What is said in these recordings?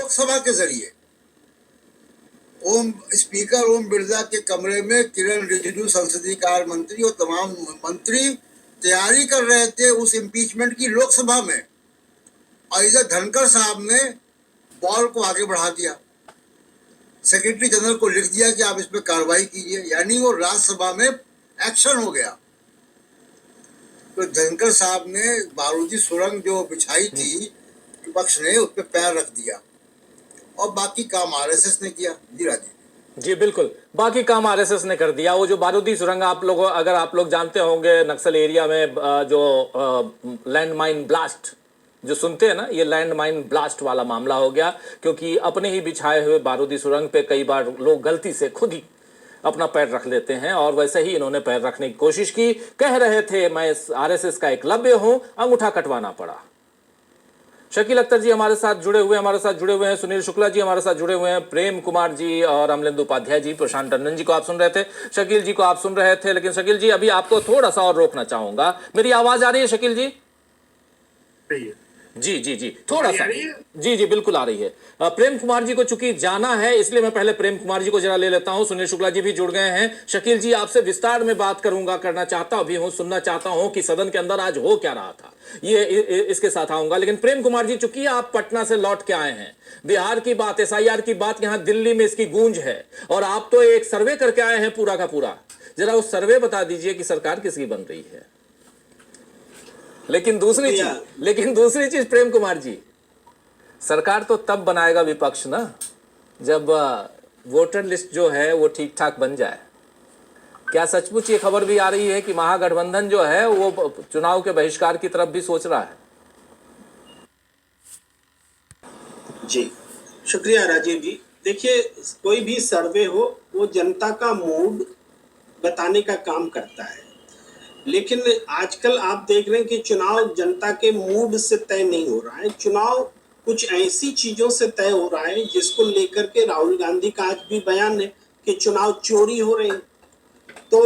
लोकसभा के जरिए स्पीकर ओम बिरला के कमरे में किरण रिजिजू संसदीय कार्य मंत्री और तमाम मंत्री तैयारी कर रहे थे उस इम्पीचमेंट की लोकसभा में, और इधर धनखड़ साहब ने बॉल को आगे बढ़ा दिया, सेक्रेटरी जनरल को लिख दिया कि आप इस पर कार्रवाई कीजिए, यानी वो राज्यसभा में एक्शन हो गया। तो धनखड़ साहब ने बारूदी सुरंग जो बिछाई थी विपक्ष ने, उस पर पैर रख दिया और बाकी काम आरएसएस ने किया। जी राजीव जी बिल्कुल, बाकी काम आरएसएस ने कर दिया। वो जो बारूदी सुरंग अगर आप लोग जानते होंगे, नक्सल एरिया में जो लैंड माइन ब्लास्ट जो सुनते हैं ना, ये लैंड माइन ब्लास्ट वाला मामला हो गया, क्योंकि अपने ही बिछाए हुए बारूदी सुरंग पे कई बार लोग गलती से खुद ही अपना पैर रख लेते हैं, और वैसे ही इन्होंने पैर रखने की कोशिश की। कह रहे थे मैं आरएसएस का एकलव्य हूं, अंगूठा कटवाना पड़ा। शकील अख्तर जी हमारे साथ जुड़े हुए हैं, सुनील शुक्ला जी हमारे साथ जुड़े हुए हैं, प्रेम कुमार जी और अमलेंदु उपाध्याय जी, प्रशांत टंडन जी को आप सुन रहे थे, शकील जी को आप सुन रहे थे। लेकिन शकील जी, अभी आपको थोड़ा सा और रोकना चाहूंगा। मेरी आवाज आ रही है शकील जी? जी जी जी, थोड़ा सा। जी जी बिल्कुल आ रही है। प्रेम कुमार जी को चूंकि जाना है, इसलिए मैं पहले प्रेम कुमार जी को जरा ले लेता हूं। सुनील शुक्ला जी भी जुड़ गए हैं। शकील जी, आपसे विस्तार में बात करना चाहता भी हूं, सुनना चाहता हूं कि सदन के अंदर आज हो क्या रहा था, ये इसके साथ आऊंगा। लेकिन प्रेम कुमार जी, चूंकि आप पटना से लौट के आए हैं, बिहार की बात, एसआईआर की बात यहां दिल्ली में इसकी गूंज है, और आप तो एक सर्वे करके आए हैं पूरा का पूरा। जरा उस सर्वे बता दीजिए कि सरकार किसकी बन रही है। लेकिन दूसरी चीज प्रेम कुमार जी, सरकार तो तब बनाएगा विपक्ष ना, जब वोटर लिस्ट जो है वो ठीक ठाक बन जाए। क्या सचमुच ये खबर भी आ रही है कि महागठबंधन जो है वो चुनाव के बहिष्कार की तरफ भी सोच रहा है? जी शुक्रिया राजीव जी। देखिए, कोई भी सर्वे हो वो जनता का मूड बताने का काम करता है, लेकिन आजकल आप देख रहे हैं कि चुनाव जनता के मूड से तय नहीं हो रहा है। चुनाव कुछ ऐसी चीजों से तय हो रहा है जिसको लेकर के राहुल गांधी का आज भी बयान है कि चुनाव चोरी हो रहे हैं। तो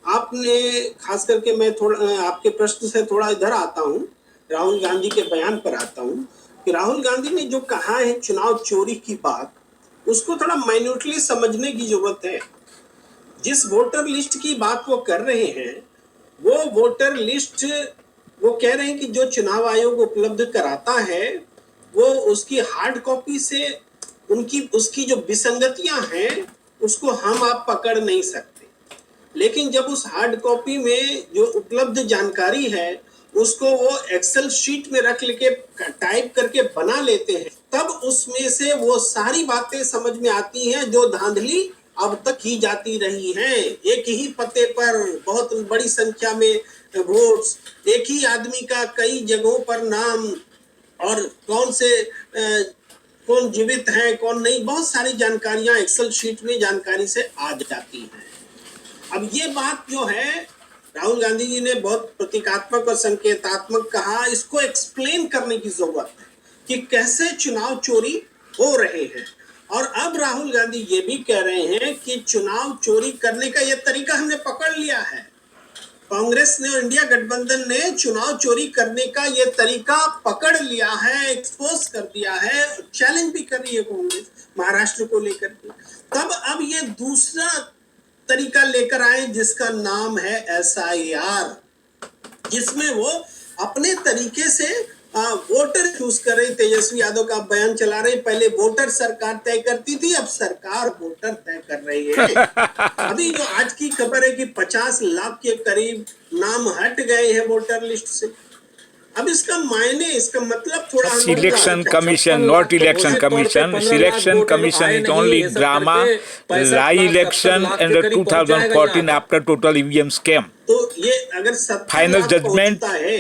आपने खास करके, मैं थोड़ा आपके प्रश्न से थोड़ा इधर आता हूं, राहुल गांधी के बयान पर आता हूं कि राहुल गांधी ने जो कहा है चुनाव चोरी की बात, उसको थोड़ा माइन्यूटली समझने की जरूरत है। जिस वोटर लिस्ट की बात वो कर रहे हैं, वो वोटर लिस्ट, वो कह रहे हैं कि जो चुनाव आयोग उपलब्ध कराता है वो उसकी हार्ड कॉपी से उसकी जो विसंगतियां हैं उसको हम आप पकड़ नहीं सकते, लेकिन जब उस हार्ड कॉपी में जो उपलब्ध जानकारी है उसको वो एक्सेल शीट में रख लेके टाइप करके बना लेते हैं, तब उसमें से वो सारी बातें समझ में आती हैं जो धांधली अब तक की जाती रही हैं। एक ही पते पर बहुत बड़ी संख्या में वोट्स, एक ही आदमी का कई जगहों पर नाम, और कौन जीवित है कौन नहीं, बहुत सारी जानकारियां एक्सेल शीट में जानकारी से आ जाती हैं। अब ये बात जो है, राहुल गांधी जी ने बहुत प्रतीकात्मक और संकेतात्मक कहा, इसको एक्सप्लेन करने की जरूरत है कि कैसे चुनाव चोरी हो रहे हैं। और अब राहुल गांधी ये भी कह रहे हैं कि चुनाव चोरी करने का ये तरीका हमने पकड़ लिया है। कांग्रेस ने और इंडिया गठबंधन ने चुनाव चोरी करने का ये तरीका पकड़ लिया है, एक्सपोज कर दिया है, चैलेंज भी कर रही है कांग्रेस महाराष्ट्र को लेकर के। तब अब ये दूसरा तरीका लेकर आए जिसका नाम है एसआईआर, जिसमें वो अपने तरीके से वोटर चूज कर रहे। तेजस्वी यादव का बयान चला रहे, पहले वोटर सरकार तय करती थी, अब सरकार वोटर तय कर रही है। अभी जो आज की खबर है कि 50 लाख के करीब नाम हट गए हैं वोटर लिस्ट से। अब इसका मायने, इसका मतलब थोड़ा Selection Commission, not Election Commission. Selection Commission is only drama, by-election and the 2014 after total EVM scam. तो ये अगर 70 Final लाख judgment पहुंचता है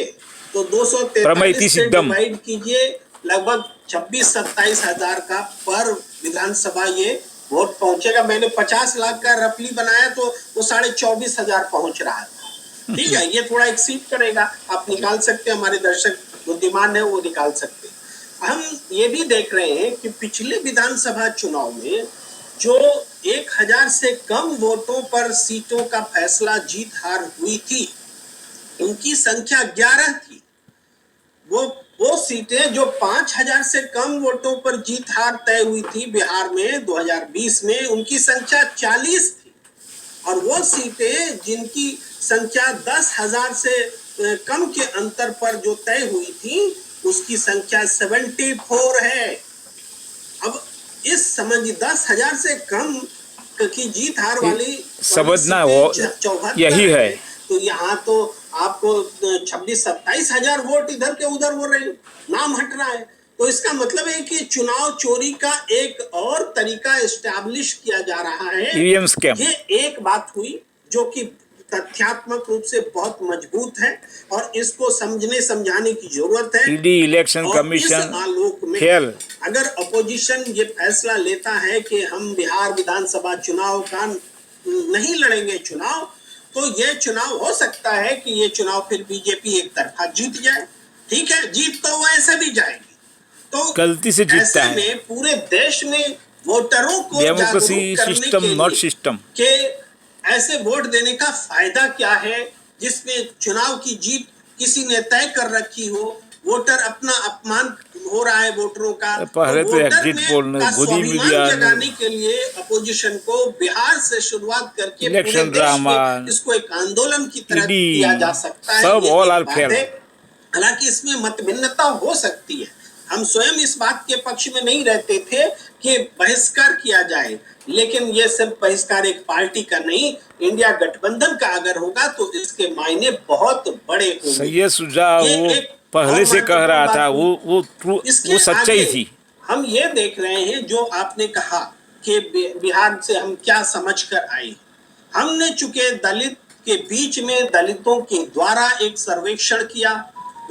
तो 243 से डिवाइड कीजिए, लगभग 26-27 हजार का पर विधानसभा ये वोट पहुंचेगा। मैंने 50 लाख का रफली बनाया तो वो 24,500 पहुंच रहा था। ठीक है, ये थोड़ा एक्सीड करेगा, आप निकाल सकते हैं, हमारे दर्शक बुद्धिमान है वो निकाल सकते हैं। हम ये भी देख रहे हैं कि पिछले विधानसभा चुनाव में जो 1000 से कम वोटों पर सीटों का फैसला जीत हार हुई थी, उनकी संख्या 11 थी। वो वो सीटें जो 5,000 से कम वोटों पर जीत हार तय हुई थी बिहार में 2020 में, उनकी संख्या 40 थी। और वो सीटें जिनकी संख्या 10,000 से कम के अंतर पर जो तय हुई थी, उसकी संख्या 74 है। अब इस समझ 10,000 से कम की जीत हार वाली समझना हो 74 यही है। तो यहाँ तो आपको 26-27 हजार वोट इधर के उधर हो रहे, नाम हट रहा है। तो इसका मतलब है कि चुनाव चोरी का एक और तरीका एस्टैब्लिश किया जा रहा है। EVM scam. ये एक बात हुई जो कि तथ्यात्मक रूप से बहुत मजबूत है और इसको समझने समझाने की जरूरत है। ईडी इलेक्शन और इस कमीशन आलोक में फेल। अगर अपोजिशन ये फैसला लेता है कि हम बिहार विधानसभा चुनाव का नहीं लड़ेंगे चुनाव, तो ये चुनाव हो सकता है कि ये चुनाव फिर बीजेपी एक तरफा जीत जाए। ठीक है, जीत तो वो ऐसे भी जाएगी। तो गलती से जीतता ऐसे है। में पूरे देश में वोटरों को डेमोक्रेसी जागरूक करने सिस्टम के नॉट लिए सिस्टम। कि ऐसे वोट देने का फायदा क्या है, जिसमें चुनाव की जीत किसी ने तय कर रखी हो, वोटर अपना अपमान हो रहा है वोटरों का। पहले तो वोटर एग्जिट में पोल का गोदी स्वाभिमान मीडिया जगाने के लिए अपोजिशन को बिहार से शुरुआत करके पूरे इलेक्शन देश ड्रामा, में इसको एक आंदोलन की तरह ईडी, किया जा सकता है। सब ये ऑल एक आर बात फेल। है। हालांकि इसमें मतभिन्नता हो सकती है, हम स्वयं इस बात के पक्ष में नहीं रहते थे कि बहिष्कार किया जाए, लेकिन ये सिर्फ बहिष्कार एक पार्टी का नहीं, इंडिया गठबंधन का अगर होगा तो इसके मायने बहुत बड़े होंगे। सैयद शुजा ये वो एक पहले और से कह रहा था, महत्वपूर्ण वो सच्चाई आगे थी। हम ये देख रहे हैं जो आपने कहा कि बिहार से हम क्या समझ कर आए। हमने चूंकि दलित के बीच में दलितों के द्वारा एक सर्वेक्षण किया,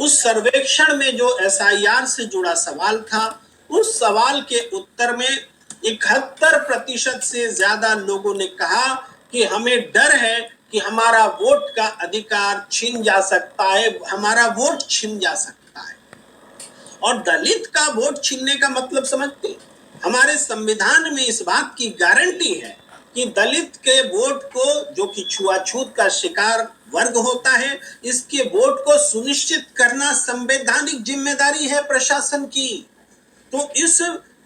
उस सर्वेक्षण में जो SIR से जुड़ा सवाल था, उस सवाल के उत्तर में 71% से ज्यादा लोगों ने कहा कि हमें डर है कि हमारा वोट का अधिकार छीन जा सकता है, हमारा वोट छीन जा सकता है। और दलित का वोट छीनने का मतलब समझते हैं, हमारे संविधान में इस बात की गारंटी है कि दलित के वोट को, जो कि छुआछूत का शिकार वर्ग होता है, इसके वोट को सुनिश्चित करना संवैधानिक जिम्मेदारी है प्रशासन की। तो इस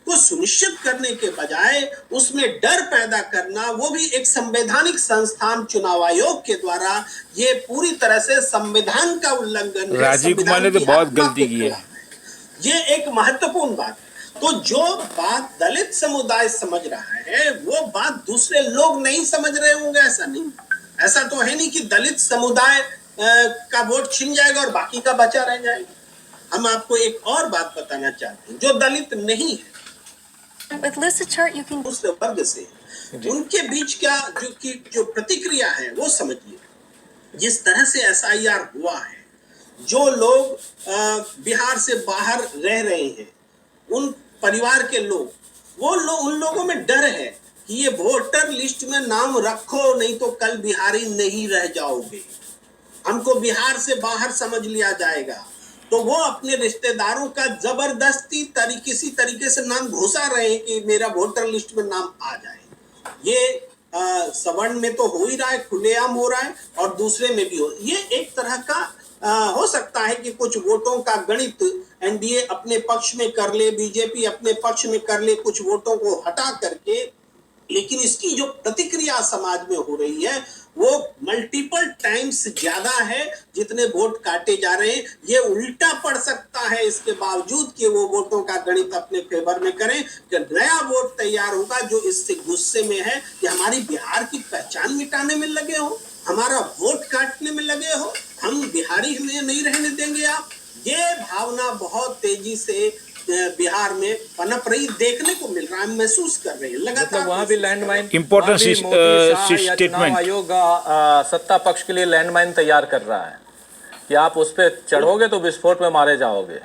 को सुनिश्चित करने के बजाय उसमें डर पैदा करना, वो भी एक संवैधानिक संस्थान चुनाव आयोग के द्वारा, ये पूरी तरह से संविधान का उल्लंघन है। राजीव कुमार ने तो बहुत गलती की है। ये एक महत्वपूर्ण बात। तो जो बात दलित समुदाय समझ रहा है, वो बात दूसरे लोग नहीं समझ रहे होंगे, ऐसा नहीं। ऐसा तो है नहीं कि दलित समुदाय का वोट छीन जाएगा और बाकी का बचा रह जाएगा। हम आपको एक और बात बताना चाहते हैं, जो दलित नहीं है, With Lucid Chart, you can दूसरे वर्ग से, उनके बीच क्या जो प्रतिक्रिया है वो समझिए। जिस तरह से SIR हुआ है, जो लोग बिहार से बाहर रह रहे हैं, उन परिवार के लोग, उन लोगों में डर है कि ये वोटर लिस्ट में नाम रखो, नहीं तो कल बिहारी नहीं रह जाओगे, हमको बिहार से बाहर समझ लिया जाएगा। तो वो अपने रिश्तेदारों का जबरदस्ती किसी तरीके से नाम घुसा रहे हैं कि मेरा वोटर लिस्ट में नाम आ जाए। ये सवर्ण में तो हो ही रहा है, खुलेआम हो रहा है, और दूसरे में भी हो। ये एक तरह का हो सकता है कि कुछ वोटों का गणित NDA अपने पक्ष में कर ले, बीजेपी अपने पक्ष में कर ले, कुछ वोटों को हटा करके, लेकिन इसकी जो प्रतिक्रिया समाज में हो रही है वो मल्टीपल टाइम्स ज्यादा है जितने वोट काटे जा रहे हैं। ये उल्टा पड़ सकता है, इसके बावजूद कि वो वोटों का गणित अपने फेवर में करें, कि नया वोट तैयार होगा जो इससे गुस्से में है कि हमारी बिहार की पहचान मिटाने में लगे हो, हमारा वोट काटने में लगे हो, हम बिहारी हमें नहीं रहने देंगे आप। ये भावना बहुत तेजी से बिहार में पनप रही, देखने को मिल रहा है, महसूस कर रहे हैं लगातार। मतलब वहाँ भी लैंडमाइन, इम्पोर्टेंट स्टेटमेंट, आयोग सत्ता पक्ष के लिए लैंडमाइन तैयार कर रहा है कि आप उस पर चढ़ोगे तो विस्फोट में मारे जाओगे,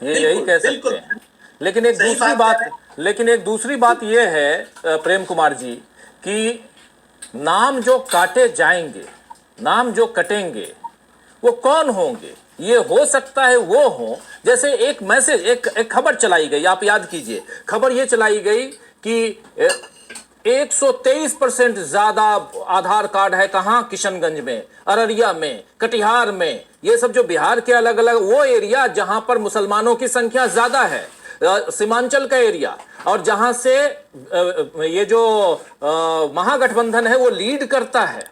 ये यही कह सकते हैं। लेकिन एक दूसरी बात ये है प्रेम कुमार जी, कि नाम जो काटे जाएंगे, नाम जो कटेंगे, वो कौन होंगे? ये हो सकता है वो हो, जैसे एक मैसेज, एक खबर चलाई गई, आप याद कीजिए, खबर ये चलाई गई कि 123% ज्यादा आधार कार्ड है। कहां? किशनगंज में, अररिया में, कटिहार में, ये सब जो बिहार के अलग अलग वो एरिया जहां पर मुसलमानों की संख्या ज्यादा है, सीमांचल का एरिया, और जहां से ये जो महागठबंधन है वो लीड करता है।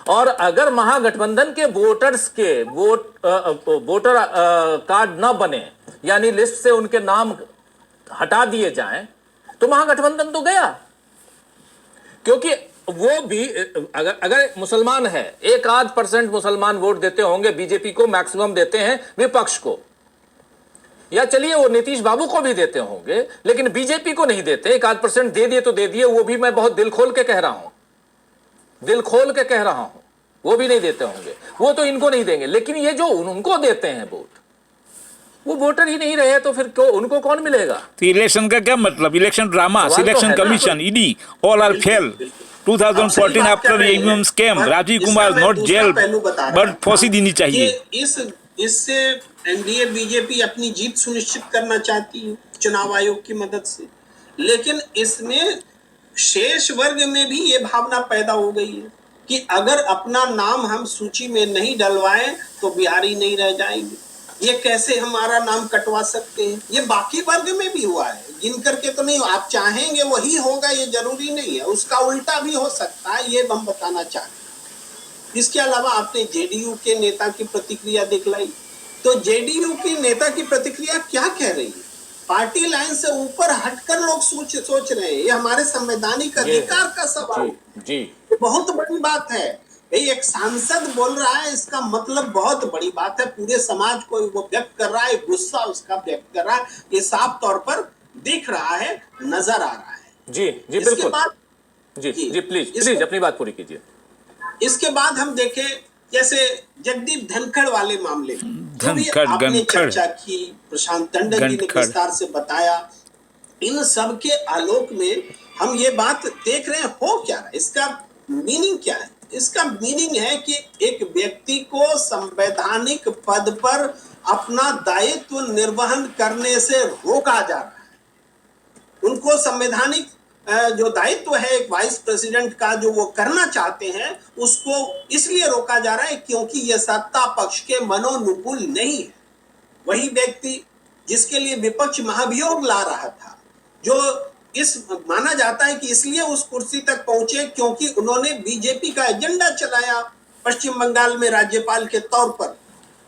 और अगर महागठबंधन के वोटर्स के वोटर कार्ड ना बने, यानी लिस्ट से उनके नाम हटा दिए जाएं, तो महागठबंधन तो गया। क्योंकि वो भी अगर मुसलमान है, 1-8% मुसलमान वोट देते होंगे बीजेपी को, मैक्सिमम देते हैं विपक्ष को, या चलिए वो नीतीश बाबू को भी देते होंगे, लेकिन बीजेपी को नहीं देते। 1-8% दे दिए तो दे दिए, वो भी मैं बहुत दिल खोल के कह रहा हूं, दिल खोल के कह रहा हूं, वो भी नहीं देते होंगे, वो तो इनको नहीं देंगे। लेकिन ये जो उनको देते हैं वोट, वो वोटर ही नहीं रहे, तो फिर उनको कौन मिलेगा? तो इलेक्शन का क्या मतलब? Election drama, selection commission, ED, all are fail. 2014 after EVM scam, Rajiv Kumar not jail but फांसी देनी चाहिए। इससे एनडीए बीजेपी अपनी जीत सुनिश्चित करना चाहती है चुनाव आयोग की मदद से, लेकिन इसमें शेष वर्ग में भी ये भावना पैदा हो गई है कि अगर अपना नाम हम सूची में नहीं डलवाएं तो बिहारी नहीं रह जाएंगे। ये कैसे हमारा नाम कटवा सकते हैं? ये बाकी वर्ग में भी हुआ है, गिन करके तो नहीं। आप चाहेंगे वही होगा, ये जरूरी नहीं है, उसका उल्टा भी हो सकता है, ये हम बताना चाहते हैं। इसके अलावा आपने जेडीयू के नेता की प्रतिक्रिया दिखलाई, तो जेडीयू की नेता की प्रतिक्रिया क्या कह रही है? पार्टी लाइन से ऊपर हटकर लोग सोच रहे हैं, ये हमारे संवैधानिक अधिकार का सवाल जी, बहुत बड़ी बात है। एक सांसद बोल रहा है, इसका मतलब बहुत बड़ी बात है, पूरे समाज को वो व्यक्त कर रहा है, गुस्सा उसका व्यक्त कर रहा है, ये साफ तौर पर दिख रहा है, नजर आ रहा है। जी जी बिल्कुल। जी प्लीज अपनी बात पूरी कीजिए। इसके बाद हम देखें जैसे जगदीप धनखड़ वाले मामले में आपने चर्चा की, प्रशांत टंडन जी ने विस्तार से बताया। इन सब के आलोक में हम ये बात देख रहे हैं, हो क्या रहा है, इसका मीनिंग क्या है? इसका मीनिंग है कि एक व्यक्ति को संवैधानिक पद पर अपना दायित्व निर्वहन करने से रोका जा रहा है। उनको संवैधानिक जो दायित्व है एक वाइस प्रेसिडेंट का, जो वो करना चाहते हैं, उसको इसलिए रोका जा रहा है क्योंकि यह सत्ता पक्ष के मनोनुकूल नहीं है। वही व्यक्ति जिसके लिए विपक्ष महाभियोग ला रहा था, जो इस माना जाता है कि इसलिए उस कुर्सी तक पहुंचे क्योंकि उन्होंने बीजेपी का एजेंडा चलाया पश्चिम बंगाल में राज्यपाल के तौर पर,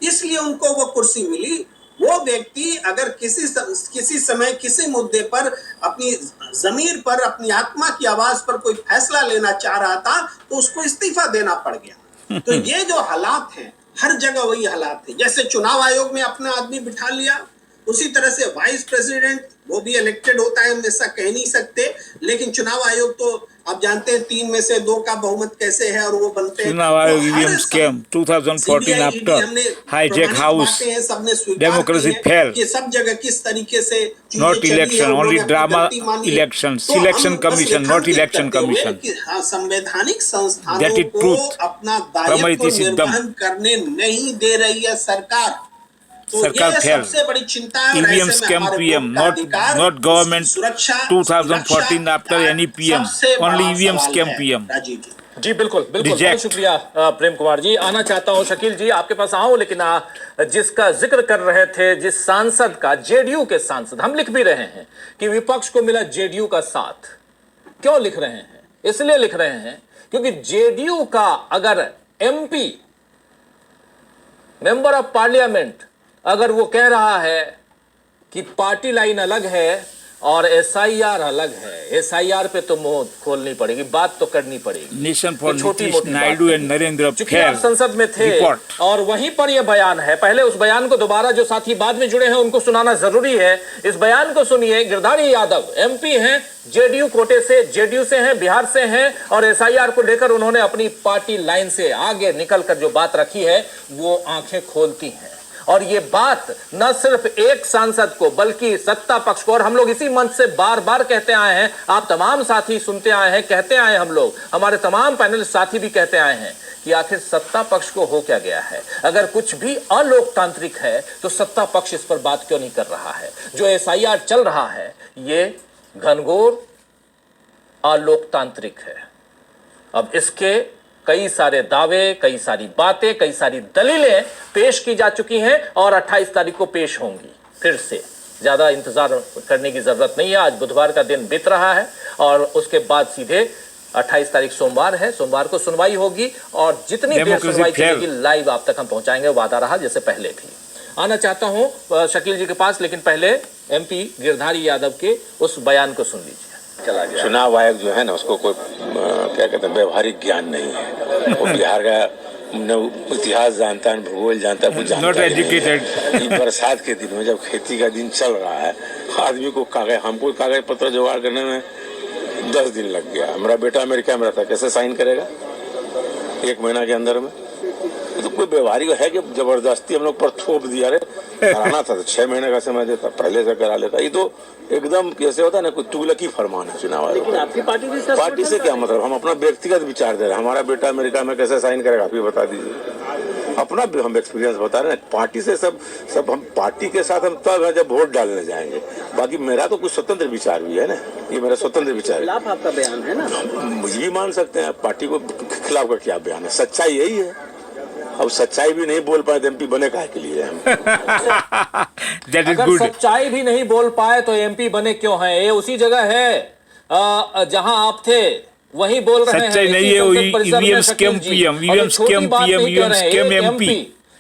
इसलिए उनको वो कुर्सी मिली। वो व्यक्ति अगर किसी समय किसी मुद्दे पर अपनी जमीर पर, अपनी आत्मा की आवाज पर कोई फैसला लेना चाह रहा था, तो उसको इस्तीफा देना पड़ गया। तो ये जो हालात हैं, हर जगह वही हालात है। जैसे चुनाव आयोग में अपना आदमी बिठा लिया, उसी तरह से वाइस प्रेसिडेंट वो भी इलेक्टेड होता है, हम ऐसा कह नहीं सकते, लेकिन चुनाव आयोग तो आप जानते हैं 3 में से 2 का बहुमत कैसे है, और वो बनते हैं। चुनाव आयोग EVM scam 2014 after hijack house, democracy fail, कि सब जगह किस तरीके से not election, only drama election, selection commission, not election commission. हाँ, संवैधानिक संस्थानों को अपना दायित्व निर्वहन करने नहीं दे रही है सरकार। तो सरकार फेल। सबसे बड़ी चिंता है। EVM scam PM, not government. 2014 after any PM, only EVM scam PM. जी बिल्कुल बहुत शुक्रिया प्रेम कुमार जी। आना चाहता हूं शकील जी, आपके पास आऊं, लेकिन जिसका जिक्र कर रहे थे, जिस सांसद का, जेडीयू के सांसद, हम लिख भी रहे हैं कि विपक्ष को मिला जेडीयू का साथ। क्यों लिख रहे हैं? इसलिए लिख रहे हैं क्योंकि जेडीयू का अगर एमपी, मेंबर ऑफ पार्लियामेंट, अगर वो कह रहा है कि पार्टी लाइन अलग है और एसआईआर अलग है, एसआईआर पे तो मुंह खोलनी पड़ेगी, बात तो करनी पड़ेगी। Nation for Nitish Naidu and Narendra fail संसद में थे और वहीं पर यह बयान है। पहले उस बयान को दोबारा जो साथी बाद में जुड़े हैं उनको सुनाना जरूरी है। इस बयान को सुनिए। गिरधारी यादव एमपी हैं, जेडीयू कोटे से, जेडीयू से हैं, बिहार से हैं, और एसआईआर को लेकर उन्होंने अपनी पार्टी लाइन से आगे निकलकर जो बात रखी है वो आंखें खोलती हैं। और ये बात न सिर्फ एक सांसद को बल्कि सत्ता पक्ष को, और हम लोग इसी मंच से बार बार कहते आए हैं, आप तमाम साथी सुनते आए हैं, कहते आए हम लोग, हमारे तमाम पैनल साथी भी कहते आए हैं कि आखिर सत्ता पक्ष को हो क्या गया है। अगर कुछ भी अलोकतांत्रिक है तो सत्ता पक्ष इस पर बात क्यों नहीं कर रहा है। जो एसआईआर चल रहा है ये घनघोर अलोकतांत्रिक है। अब इसके कई सारे दावे, कई सारी बातें, कई सारी दलीलें पेश की जा चुकी हैं और 28 तारीख को पेश होंगी। फिर से ज्यादा इंतजार करने की जरूरत नहीं है। आज बुधवार का दिन बीत रहा है और उसके बाद सीधे 28 तारीख सोमवार है। सोमवार को सुनवाई होगी और जितनी देर सुनवाई चलेगी लाइव आप तक हम पहुंचाएंगे, वादा रहा जैसे पहले भी। आना चाहता हूं शकील जी के पास, लेकिन पहले एमपी गिरधारी यादव के उस बयान को सुन लीजिए। चुनाव आयोग जो है ना, उसको कोई क्या कहते हैं, व्यवहारिक ज्ञान नहीं है। वो बिहार का न इतिहास जानता है, भूगोल जानता है, कुछ जानता नहीं। बरसात के दिन में जब खेती का दिन चल रहा है, आदमी को हमको कागज पत्र जुगाड़ करने में 10 दिन लग गया। मेरा बेटा अमेरिका में रहता, कैसे साइन करेगा 1 महीना के अंदर में? तो कोई व्यवहारिक है कि जबरदस्ती हम लोग पर थोप दिया। अरे कराना था तो 6 महीने का समय देता, पहले से करा लेता। ये तो एकदम कैसे होता है ना, कोई तुगलकी फरमान है चुनाव। लेकिन आपकी पार्टी से क्या मतलब? हम अपना व्यक्तिगत विचार दे रहे हैं। हमारा बेटा अमेरिका में कैसे साइन करेगा आप ही बता दीजिए। अपना भी हम एक्सपीरियंस बता रहे हैं। पार्टी से सब हम पार्टी के साथ हम तब है जब वोट डालने जाएंगे। बाकी मेरा तो कुछ स्वतंत्र विचार भी है ना, ये मेरा स्वतंत्र विचार है। आपका बयान है ना, मुझे भी मान सकते हैं। पार्टी को खिलाफ का क्या बयान है? सच्चाई यही है। अब सच्चाई भी नहीं बोल पाए तो एमपी बने काहे के लिए हम? अगर सच्चाई भी नहीं बोल पाए तो एमपी बने क्यों हैं? ये उसी जगह है जहां आप थे, वहीं बोल रहे हैं। सच्चाई नहीं है, EVM scam PM, EVM scam PM, EVM scam MP,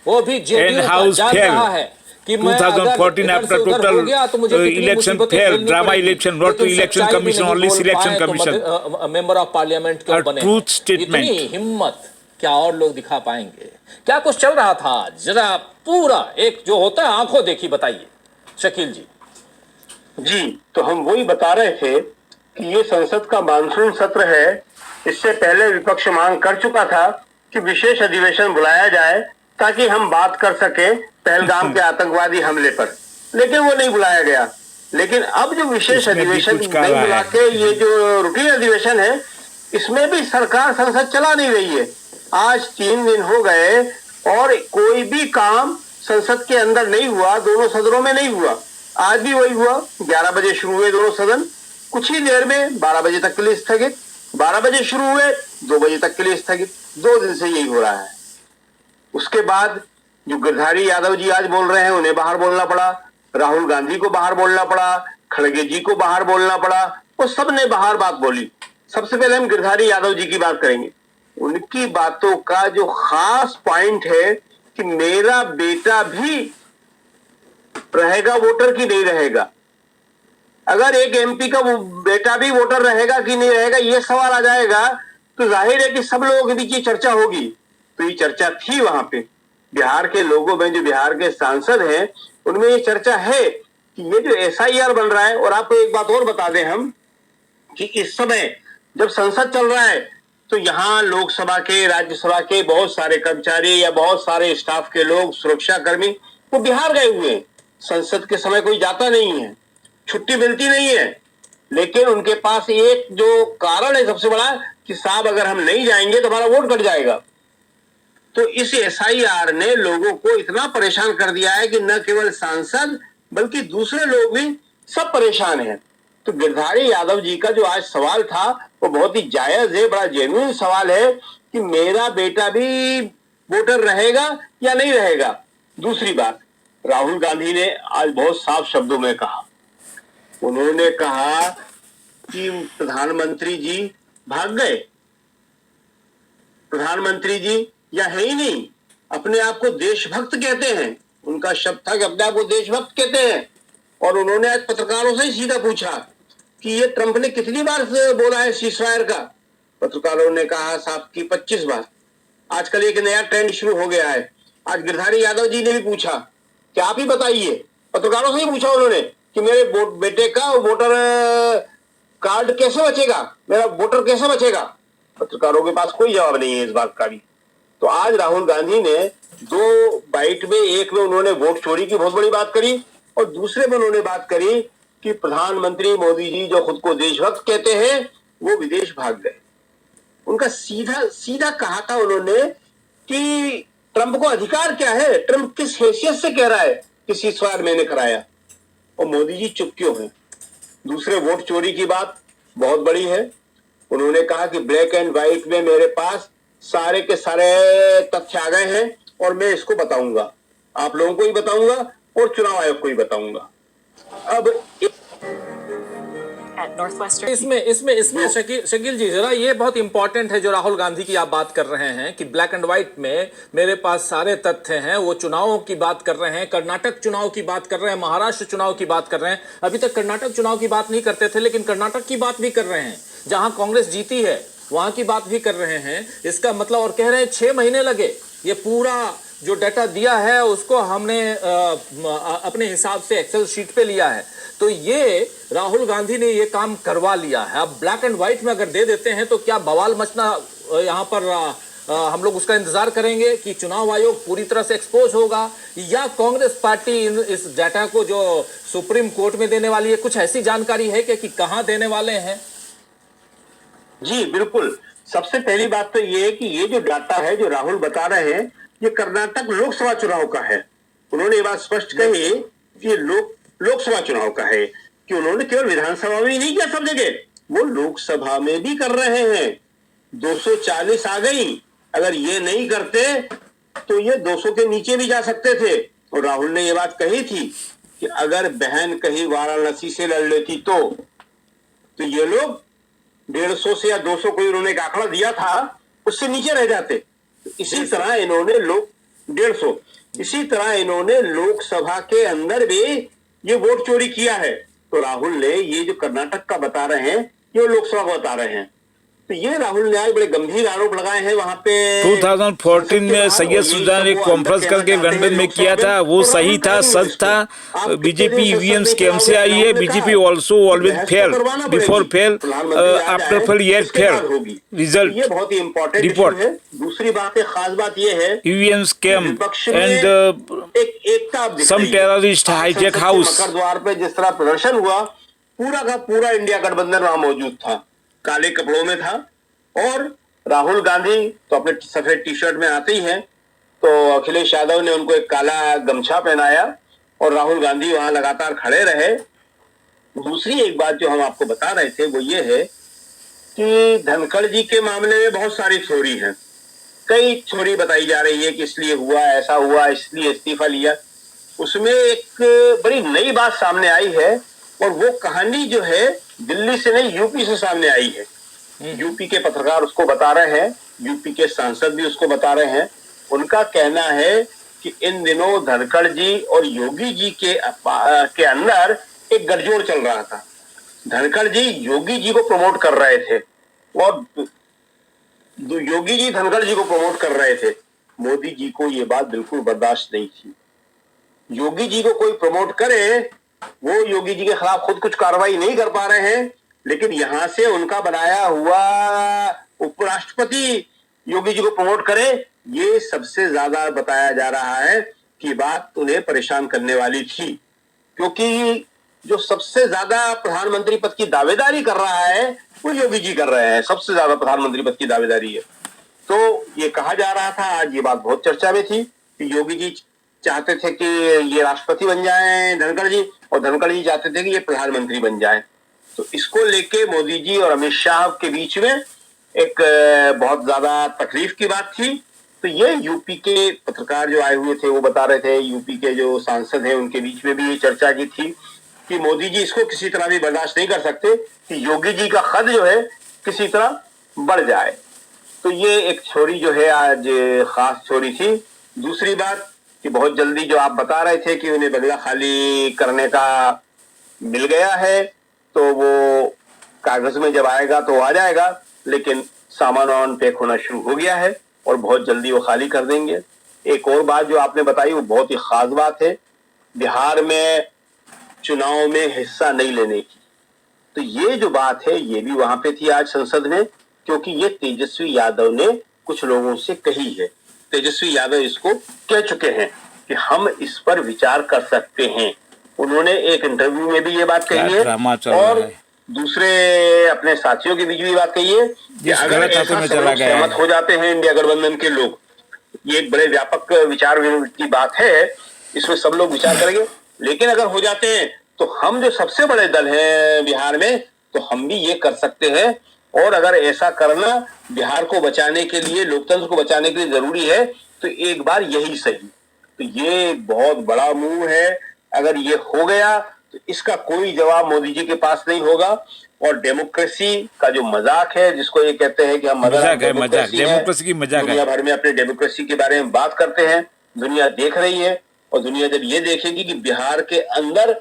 वो भी जेडीयू का जान रहा है कि 2014 after total election fail, drama election, not election commission, only selection commission, member of parliament क्यों बने? Truth statement. इतनी हिम्मत क्या और लोग दिखा पाएंगे? क्या कुछ चल रहा था? जरा पूरा एक जो होता है आंखों देखी बताइए शकील जी। जी, तो हम वही बता रहे थे कि ये संसद का मानसून सत्र है। इससे पहले विपक्ष मांग कर चुका था कि विशेष अधिवेशन बुलाया जाए ताकि हम बात कर सके पहलगाम के आतंकवादी हमले पर, लेकिन वो नहीं बुलाया गया। लेकिन अब जो विशेष अधिवेशन नहीं बुला के ये जो रूटीन अधिवेशन है, इसमें भी सरकार संसद चला नहीं रही है। आज 3 दिन हो गए और कोई भी काम संसद के अंदर नहीं हुआ, दोनों सदनों में नहीं हुआ। आज भी वही हुआ, 11 बजे शुरू हुए दोनों सदन, कुछ ही देर में 12 बजे तक के लिए स्थगित, 12 बजे शुरू हुए 2 बजे तक के लिए स्थगित। 2 दिन से यही हो रहा है। उसके बाद जो गिरधारी यादव जी आज बोल रहे हैं, उन्हें बाहर बोलना पड़ा, राहुल गांधी को बाहर बोलना पड़ा, खड़गे जी को बाहर बोलना पड़ा, वो सब ने बाहर बात बोली। सबसे पहले हम गिरधारी यादव जी की बात करेंगे। उनकी बातों का जो खास पॉइंट है कि मेरा बेटा भी रहेगा वोटर की नहीं रहेगा। अगर एक एमपी का वो बेटा भी वोटर रहेगा कि नहीं रहेगा ये सवाल आ जाएगा तो जाहिर है कि सब लोगों के बीच ये चर्चा होगी। तो ये चर्चा थी वहां पे, बिहार के लोगों में, जो बिहार के सांसद हैं उनमें ये चर्चा है कि ये जो एसआईआर बन रहा है। और आपको एक बात और बता दें हम कि इस समय जब संसद चल रहा है तो यहाँ लोकसभा के, राज्यसभा के बहुत सारे कर्मचारी या बहुत सारे स्टाफ के लोग, सुरक्षा कर्मी, वो बिहार गए हुए हैं। संसद के समय कोई जाता नहीं है, छुट्टी मिलती नहीं है, लेकिन उनके पास एक जो कारण है सबसे बड़ा कि साहब अगर हम नहीं जाएंगे तो हमारा वोट कट जाएगा। तो इस एसआईआर ने लोगों को इतना परेशान कर दिया है कि न केवल सांसद बल्कि दूसरे लोग भी सब परेशान हैं। तो गिरधारी यादव जी का जो आज सवाल था वो बहुत ही जायज है, बड़ा जेन्युइन सवाल है कि मेरा बेटा भी वोटर रहेगा या नहीं रहेगा। दूसरी बात, राहुल गांधी ने आज बहुत साफ शब्दों में कहा, उन्होंने कहा कि प्रधानमंत्री जी भाग गए, प्रधानमंत्री जी या है ही नहीं, अपने आप को देशभक्त कहते हैं। उनका शब्द था कि अपने आप को देशभक्त कहते हैं। और उन्होंने आज पत्रकारों से ही सीधा पूछा कि ये ट्रंप ने कितनी बार बोला है सीजफायर का? पत्रकारों ने कहा साहब की 25 बार। आजकल एक नया ट्रेंड शुरू हो गया है। आज गिरधारी यादव जी ने भी पूछा कि आप ही बताइए, पत्रकारों से ही पूछा उन्होंने कि मेरे बेटे का वोटर कार्ड कैसे बचेगा, मेरा वोटर कैसे बचेगा? पत्रकारों के पास कोई जवाब नहीं है इस बात का भी। तो आज राहुल गांधी ने 2 बाइट में, एक में उन्होंने वोट चोरी की बहुत बड़ी बात करी और दूसरे में उन्होंने बात करी कि प्रधानमंत्री मोदी जी जो खुद को देशभक्त कहते हैं वो विदेश भाग गए। उनका सीधा सीधा कहा था उन्होंने कि ट्रंप को अधिकार क्या है, ट्रंप किस हैसियत से कह रहा है कि सीजफायर मैंने कराया, और मोदी जी चुप क्यों हैं? दूसरे वोट चोरी की बात बहुत बड़ी है। उन्होंने कहा कि ब्लैक एंड व्हाइट में मेरे पास सारे के सारे तथ्य आ गए हैं और मैं इसको बताऊंगा, आप लोगों को ही बताऊंगा और चुनाव आयोग को ही बताऊंगा। अब at Northwestern. इसमें शकील जी जरा ये बहुत इंपॉर्टेंट है जो राहुल गांधी की आप बात कर रहे हैं कि ब्लैक एंड व्हाइट में मेरे पास सारे तथ्य हैं। वो चुनावों की बात कर रहे हैं, कर्नाटक चुनाव की बात कर रहे हैं, महाराष्ट्र चुनाव की बात कर रहे हैं। अभी तक कर्नाटक चुनाव की बात नहीं करते थे, लेकिन कर्नाटक की बात भी कर रहे हैं, जहां कांग्रेस जीती है वहां की बात भी कर रहे हैं। इसका मतलब, और कह रहे हैं 6 महीने लगे, ये पूरा जो डाटा दिया है उसको हमने अपने हिसाब से एक्सेल शीट पे लिया है। तो ये राहुल गांधी ने ये काम करवा लिया है। अब ब्लैक एंड व्हाइट में अगर दे देते हैं तो क्या बवाल मचना यहाँ पर हम लोग उसका इंतजार करेंगे कि चुनाव आयोग पूरी तरह से एक्सपोज होगा, या कांग्रेस पार्टी इस डाटा को जो सुप्रीम कोर्ट में देने वाली है? कुछ ऐसी जानकारी है कि कहां देने वाले हैं? जी बिल्कुल, सबसे पहली बात तो ये है कि ये जो डाटा है जो राहुल बता रहे हैं ये कर्नाटक लोकसभा चुनाव का है। उन्होंने ये बात स्पष्ट कही है कि ये लोकसभा चुनाव का है, कि उन्होंने केवल विधानसभा में ही नहीं किया, सब जगह वो लोकसभा में भी कर रहे हैं। 240 आ गई, अगर ये नहीं करते तो ये 200 के नीचे भी जा सकते थे। और राहुल ने ये बात कही थी कि अगर बहन कहीं वाराणसी से लड़ लेती तो ये लोग 150 से या 200 को उन्होंने एक आंकड़ा दिया था, उससे नीचे रह जाते। इसी तरह इन्होंने 150, इसी तरह इन्होंने लोकसभा के अंदर भी ये वोट चोरी किया है। तो राहुल ने ये जो कर्नाटक का बता रहे हैं ये लोकसभा को बता रहे हैं। तो ये राहुल ने आज बड़े गंभीर आरोप लगाए हैं वहां पे। 2014 में सैयद सुजान एक कॉन्फ्रेंस करके लंदन में किया था, वो सही था, सच था। बीजेपी ईवीएम स्कैम से आई है। BJP also always fail, before fail, after fail yet fail. Result ये बहुत ही इंपॉर्टेंट रिपोर्ट है। दूसरी बात है, खास बात ये है ईवीएम स्कैम एंड एकता some terrorist hijack house. Makar Dwar पे जिस तरह प्रदर्शन हुआ, पूरा का पूरा इंडिया गठबंधन वहां मौजूद था, काले कपड़ों में था। और राहुल गांधी तो अपने सफेद टी शर्ट में आते ही हैं, तो अखिलेश यादव ने उनको एक काला गमछा पहनाया और राहुल गांधी वहां लगातार खड़े रहे। दूसरी एक बात जो हम आपको बता रहे थे वो ये है कि धनखड़ जी के मामले में बहुत सारी थ्योरी है, कई थ्योरी बताई जा रही है कि इसलिए हुआ, ऐसा हुआ, इसलिए इस्तीफा लिया। उसमें एक बड़ी नई बात सामने आई है और वो कहानी जो है दिल्ली से नहीं यूपी से सामने आई है। यूपी के पत्रकार उसको बता रहे हैं, यूपी के सांसद भी उसको बता रहे हैं। उनका कहना है कि इन दिनों धनखड़ जी और योगी जी के अंदर एक गठजोड़ चल रहा था। धनखड़ जी योगी जी को प्रमोट कर रहे थे और योगी जी धनखड़ जी को प्रमोट कर रहे थे। मोदी जी को ये बात बिल्कुल बर्दाश्त नहीं थी। योगी जी को कोई प्रमोट करे, वो योगी जी के खिलाफ खुद कुछ कार्रवाई नहीं कर पा रहे हैं, लेकिन यहां से उनका बनाया हुआ उपराष्ट्रपति योगी जी को प्रमोट करे, ये सबसे ज्यादा बताया जा रहा है कि बात उन्हें परेशान करने वाली थी। क्योंकि जो सबसे ज्यादा प्रधानमंत्री पद की दावेदारी कर रहा है वो योगी जी कर रहे हैं, सबसे ज्यादा प्रधानमंत्री पद की दावेदारी है। तो ये कहा जा रहा था, आज ये बात बहुत चर्चा में थी कि योगी जी चाहते थे कि ये राष्ट्रपति बन जाएं धनखड़ जी, और धनखड़ जी चाहते थे कि ये प्रधानमंत्री बन जाएं। तो इसको लेके मोदी जी और अमित शाह के बीच में एक बहुत ज्यादा तकलीफ की बात थी। तो ये यूपी के पत्रकार जो आए हुए थे वो बता रहे थे, यूपी के जो सांसद हैं उनके बीच में भी ये चर्चा की थी कि मोदी जी इसको किसी तरह भी बर्दाश्त नहीं कर सकते कि योगी जी का कद जो है किसी तरह बढ़ जाए। तो ये एक थ्योरी जो है आज खास थ्योरी थी। दूसरी बात कि बहुत जल्दी जो आप बता रहे थे कि उन्हें बंगला खाली करने का मिल गया है, तो वो कागज में जब आएगा तो आ जाएगा, लेकिन सामान वामान पैक होना शुरू हो गया है और बहुत जल्दी वो खाली कर देंगे। एक और बात जो आपने बताई वो बहुत ही खास बात है, बिहार में चुनाव में हिस्सा नहीं लेने की। तो ये जो बात है ये भी वहां पे थी आज संसद में, क्योंकि ये तेजस्वी यादव ने कुछ लोगों से कही है। तेजस्वी यादव इसको कह चुके हैं कि हम इस पर विचार कर सकते हैं। उन्होंने एक इंटरव्यू में भी ये बात कही है और दूसरे अपने साथियों के बीच भी बात कही है कि अगर ऐसा सहमत हो जाते हैं इंडिया गठबंधन के लोग, ये एक बड़े व्यापक विचार की बात है, इसमें सब लोग विचार करेंगे, लेकिन अगर हो जाते हैं तो हम जो सबसे बड़े दल हैं बिहार में, तो हम भी ये कर सकते हैं और अगर ऐसा करना बिहार को बचाने के लिए, लोकतंत्र को बचाने के लिए जरूरी है, तो एक बार यही सही। तो ये बहुत बड़ा मूव है। अगर ये हो गया तो इसका कोई जवाब मोदी जी के पास नहीं होगा। और डेमोक्रेसी का जो मजाक है, जिसको ये कहते हैं कि हम मजाक है, मजाक, डेमोक्रेसी की मजाक है। दुनिया भर में अपने डेमोक्रेसी के बारे में बात करते हैं, दुनिया देख रही है। और दुनिया जब ये देखेगी कि बिहार के अंदर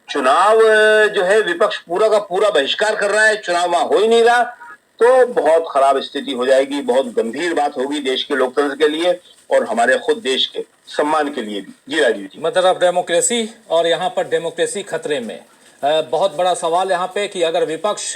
चुनाव जो है विपक्ष पूरा का पूरा बहिष्कार कर रहा है, चुनाव वहां हो ही नहीं रहा, तो बहुत खराब स्थिति हो जाएगी। बहुत गंभीर बात होगी देश के लोकतंत्र के लिए और हमारे खुद देश के सम्मान के लिए भी। जी राजीव जी। मतलब डेमोक्रेसी, और यहाँ पर डेमोक्रेसी खतरे में। बहुत बड़ा सवाल यहाँ पे कि अगर विपक्ष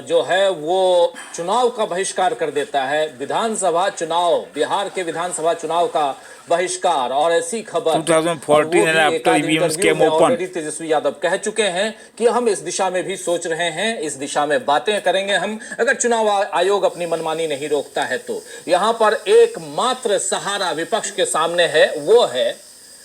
जो है वो चुनाव का बहिष्कार कर देता है, विधानसभा चुनाव, बिहार के विधानसभा चुनाव का बहिष्कार, और ऐसी खबर 2014 and after EVMs came open, Tejashwi Yadav कह चुके हैं कि हम इस दिशा में भी सोच रहे हैं, इस दिशा में बातें करेंगे हम, अगर चुनाव आयोग अपनी मनमानी नहीं रोकता है तो। यहाँ पर एकमात्र सहारा विपक्ष के सामने है, वो है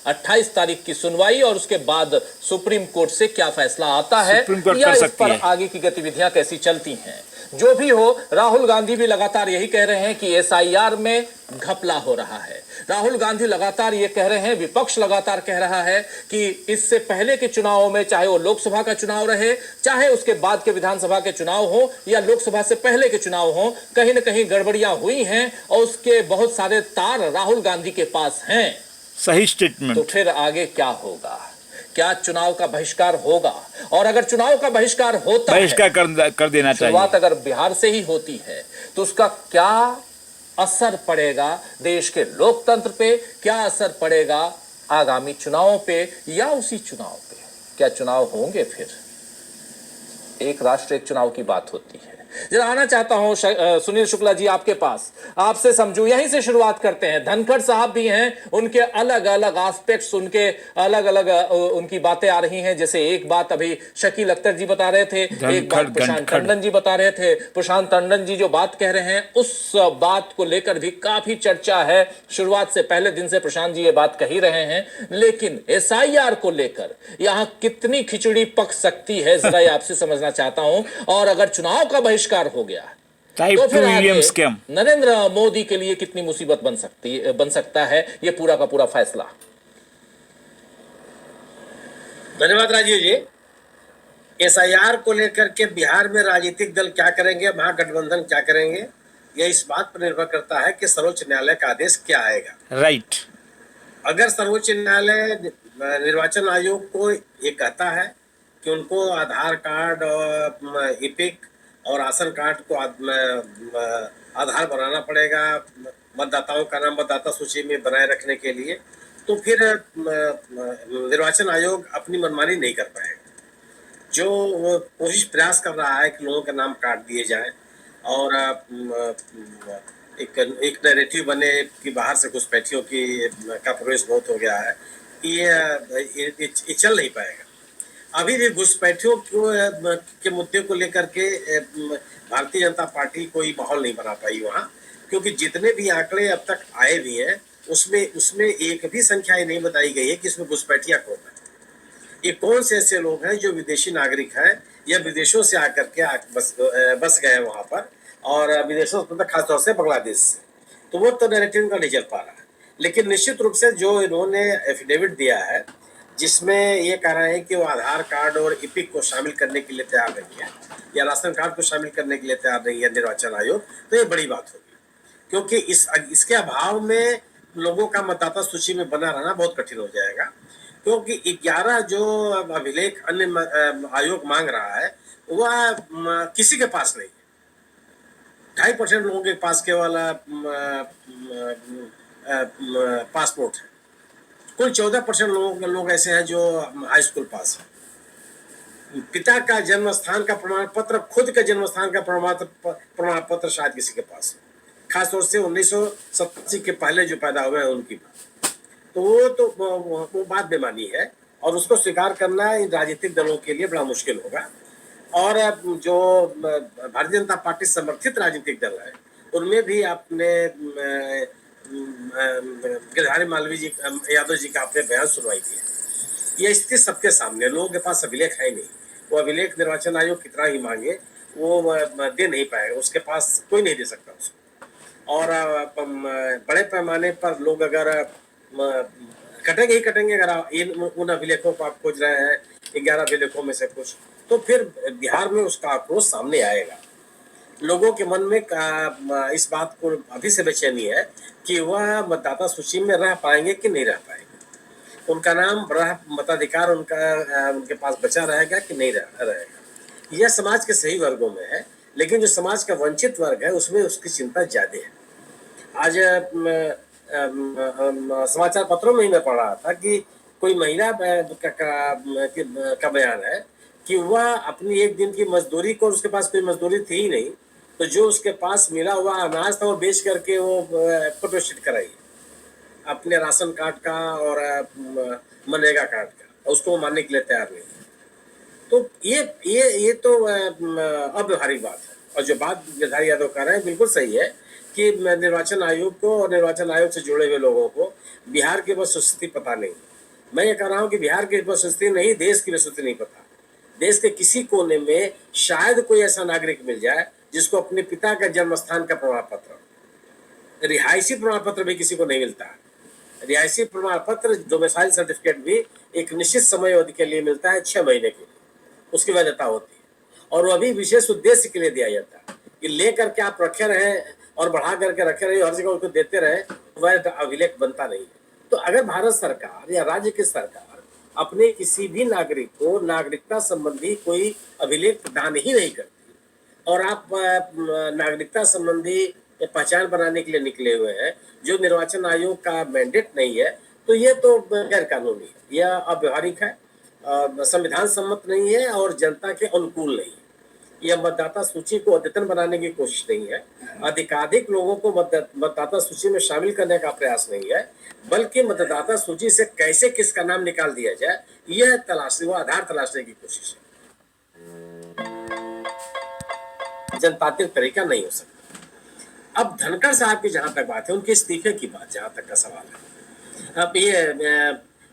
28 तारीख की सुनवाई, और उसके बाद सुप्रीम कोर्ट से क्या फैसला आता है या इस पर आगे की गतिविधियां कैसी चलती हैं। जो भी हो, राहुल गांधी भी लगातार यही कह रहे हैं कि एसआईआर में घपला हो रहा है। राहुल गांधी लगातार ये कह रहे हैं, विपक्ष लगातार कह रहा है कि इससे पहले के चुनावों में, चाहे वो लोकसभा का चुनाव रहे, चाहे उसके बाद के विधानसभा के चुनाव हो या लोकसभा से पहले के चुनाव हो, कहीं ना कहीं गड़बड़ियां हुई हैं और उसके बहुत सारे तार राहुल गांधी के पास हैं। सही स्टेटमेंट। तो फिर आगे क्या होगा? क्या चुनाव का बहिष्कार होगा? और अगर चुनाव का बहिष्कार होता है, बहिष्कार कर देना चाहिए, शुरुआत अगर बिहार से ही होती है, तो उसका क्या असर पड़ेगा देश के लोकतंत्र पे? क्या असर पड़ेगा आगामी चुनावों पे या उसी चुनाव पे? क्या चुनाव होंगे फिर? एक राष्ट्र एक चुनाव की बात होती है। जरा आना चाहता हूं सुनील शुक्ला जी आपके पास, आपसे समझू, यहीं से शुरुआत करते हैं। धनखड़ साहब भी हैं, उनके अलग अलग एस्पेक्ट्स, उनके अलग अलग उनकी बातें आ रही हैं। जैसे एक बात अभी शकील अख्तर जी बता रहे थे, एक बात प्रशांत टंडन जी बता रहे थे। प्रशांत टंडन जी जो बात कह रहे हैं, उस बात को लेकर भी काफी चर्चा है। शुरुआत से पहले दिन से प्रशांत जी ये बात कह ही रहे हैं, लेकिन एसआईआर को लेकर यहां कितनी खिचड़ी पक सकती है, जरा आपसे समझना चाहता हूं। और अगर चुनाव का बहिष्कार हो गया तो फिर नरेंद्र मोदी के लिए कितनी मुसीबत बन सकता है ये पूरा का पूरा फैसला? धन्यवाद राजीव जी। एसआईआर को लेकर के बिहार में राजनीतिक दल क्या करेंगे, महागठबंधन क्या करेंगे, यह इस बात पर निर्भर करता है कि सर्वोच्च न्यायालय का आदेश क्या आएगा। राइट। अगर सर्वोच्च न्यायालय निर्वाचन आयोग को ये कहता है कि उनको आधार कार्ड और इपिक और राशन कार्ड को आधार बनाना पड़ेगा मतदाताओं का नाम मतदाता सूची में बनाए रखने के लिए, तो फिर निर्वाचन आयोग अपनी मनमानी नहीं कर पाएगा। जो कोशिश प्रयास कर रहा है कि लोगों के नाम काट दिए जाएं और एक नैरेटिव बने कि बाहर से घुसपैठियों का प्रवेश बहुत हो गया है, ये चल नहीं पाएगा। अभी भी घुसपैठियों के मुद्दे को लेकर के भारतीय जनता पार्टी कोई माहौल नहीं बना पाई वहाँ, क्योंकि जितने भी आंकड़े अब तक आए भी हैं उसमें एक भी संख्या नहीं बताई गई है कि इसमें घुसपैठिया कौन है। ये कौन से ऐसे लोग हैं जो विदेशी नागरिक हैं या विदेशों से आकर के बस गए वहाँ पर, और विदेशों से खासतौर से बांग्लादेश से, तो वो तो नैरेटिव का नहीं चल पा रहा है। लेकिन निश्चित रूप से जो इन्होंने एफिडेविट दिया है जिसमें ये कह रहे हैं कि वो आधार कार्ड और इपिक को शामिल करने के लिए तैयार नहीं है या राशन कार्ड को शामिल करने के लिए तैयार नहीं है निर्वाचन आयोग, तो ये बड़ी बात होगी, क्योंकि इसके अभाव में लोगों का मतदाता सूची में बना रहना बहुत कठिन हो जाएगा। क्योंकि 11 जो अभिलेख अन्य आयोग मांग रहा है वह किसी के पास नहीं है। 2.5% लोगों के पास केवल पासपोर्ट है। कुल 14% लोग ऐसे हैं जो हाई स्कूल पास है। पिता का जन्म स्थान का प्रमाण पत्र, खुद के जन्म स्थान का प्रमाण पत्र शायद किसी के पास है, खासतौर से 1987 के पहले जो पैदा हुए हैं उनकी बात। तो वो बात बेमानी है और उसको स्वीकार करना इन राजनीतिक दलों के लिए बड़ा मुश्किल होगा। और जो भारतीय जनता पार्टी समर्थित राजनीतिक दल है उनमें भी अपने गिरधारी मालवी जी यादव जी का आपने बयान सुनवाई दिया। ये स्थिति सबके सामने, लोगों के पास अभिलेख है नहीं। वो अभिलेख निर्वाचन आयोग कितना ही मांगे वो दे नहीं पाएगा, उसके पास कोई नहीं दे सकता उसको। और बड़े पैमाने पर लोग अगर कटेंगे ही कटेंगे, अगर उन अभिलेखों को आप खोज रहे हैं 11 अभिलेखों में से कुछ, तो फिर बिहार में उसका आक्रोश सामने आएगा। लोगों के मन में इस बात को अभी से बेचैनी है कि वह मतदाता सूची में रह पाएंगे कि नहीं रह पाएंगे, उनका नाम मताधिकार उनके पास बचा रहेगा कि नहीं रहेगा। यह समाज के सही वर्गों में है, लेकिन जो समाज का वंचित वर्ग है उसमें उसकी चिंता ज्यादा है। आज समाचार पत्रों में ही मैं पढ़ रहा था कि कोई महिला का बयान है कि वह अपनी एक दिन की मजदूरी को, उसके पास कोई मजदूरी थी ही नहीं, तो जो उसके पास मिला हुआ अनाज था वो बेच करके वो फोटोस्टेट कराई अपने राशन कार्ड का और मनरेगा कार्ड का, और उसको मानने के लिए तैयार नहीं है। तो ये तो अव्यवहारिक बात है। और जो बात गिरधारी यादव कर रहे हैं बिल्कुल सही है कि निर्वाचन आयोग को और निर्वाचन आयोग से जुड़े हुए लोगों को बिहार की वस्तुस्थिति पता नहीं। मैं ये कह रहा हूँ कि बिहार की वस्तुस्थिति नहीं, देश की वस्तुस्थिति नहीं पता। देश के किसी कोने में शायद कोई ऐसा नागरिक मिल जाए जिसको अपने पिता का जन्म स्थान का प्रमाण पत्र, रिहायशी प्रमाण पत्र भी किसी को नहीं मिलता। रिहायशी प्रमाण पत्र, डोमिसाइल सर्टिफिकेट भी एक निश्चित समय अवधि के लिए मिलता है, 6 महीने के लिए उसकी वैधता होती है, और वो अभी विशेष उद्देश्य के लिए दिया जाता है कि ले करके आप रखे रहे और बढ़ा करके रखे रहे, हर जगह उसको देते रहे, वैध अभिलेख बनता नहीं है। तो अगर भारत सरकार या राज्य की सरकार अपने किसी भी नागरिक को नागरिकता संबंधी कोई अभिलेख प्रदान ही नहीं करती, और आप नागरिकता संबंधी पहचान बनाने के लिए निकले हुए हैं जो निर्वाचन आयोग का मैंडेट नहीं है, तो ये तो गैर कानूनी है, यह अव्यवहारिक है, संविधान सम्मत नहीं है और जनता के अनुकूल नहीं है। यह मतदाता सूची को अद्यतन बनाने की कोशिश नहीं है, अधिकाधिक लोगों को मतदाता सूची में शामिल करने का प्रयास नहीं है, बल्कि मतदाता सूची से कैसे किसका नाम निकाल दिया जाए यह वो आधार तलाशने की कोशिश है। जनतांत्रिक तरीका नहीं हो सकता। अब धनखड़ साहब की जहां तक बात है, उनके इस्तीफे की बात जहां तक का सवाल है, अब ये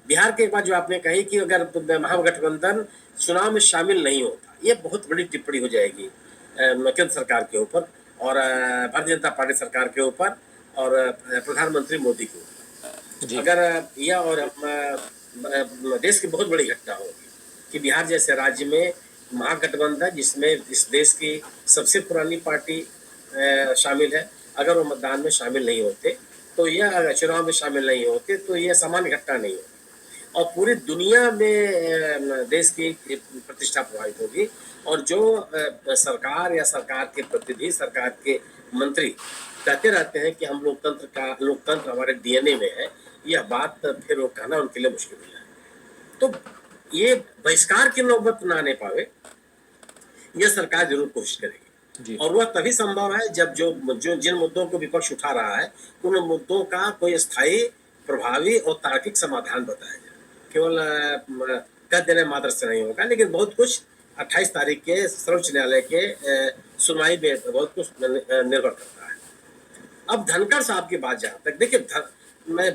बिहार के एक बात जो आपने कही कि अगर महागठबंधन चुनाव में शामिल नहीं होता, ये बहुत बड़ी टिप्पणी हो जाएगी केंद्र सरकार के ऊपर और भारतीय जनता पार्टी सरकार के ऊपर और प्रधानमंत्री मोदी के ऊपर। अगर यह और देश की बहुत बड़ी घटना होगी कि बिहार जैसे राज्य में महागठबंधन, जिसमें इस देश की सबसे पुरानी पार्टी शामिल है, अगर वो मतदान में शामिल नहीं होते, तो यह अगर चुनाव में शामिल नहीं होते तो यह सामान्य घटना नहीं होती और पूरी दुनिया में देश की प्रतिष्ठा प्रभावित होगी। और जो सरकार या सरकार के प्रतिनिधि, सरकार के मंत्री कहते रहते हैं कि हम लोकतंत्र हमारे डीएनए में है, यह बात फिर वो कहना उनके लिए मुश्किल है। तो ये बहिष्कार की नौबत ना आने पावे, यह सरकार जरूर कोशिश करेगी, और वह तभी संभव है जब जो जिन मुद्दों को विपक्ष उठा रहा है उन मुद्दों का कोई स्थायी, प्रभावी और तार्किक समाधान बताया जाए। केवल कह देने मात्र से नहीं होगा, लेकिन बहुत कुछ 28 तारीख के सर्वोच्च न्यायालय के सुनवाई में बहुत कुछ निर्भर करता है। अब धनखड़ साहब की बात जहाँ तक, देखिए मैं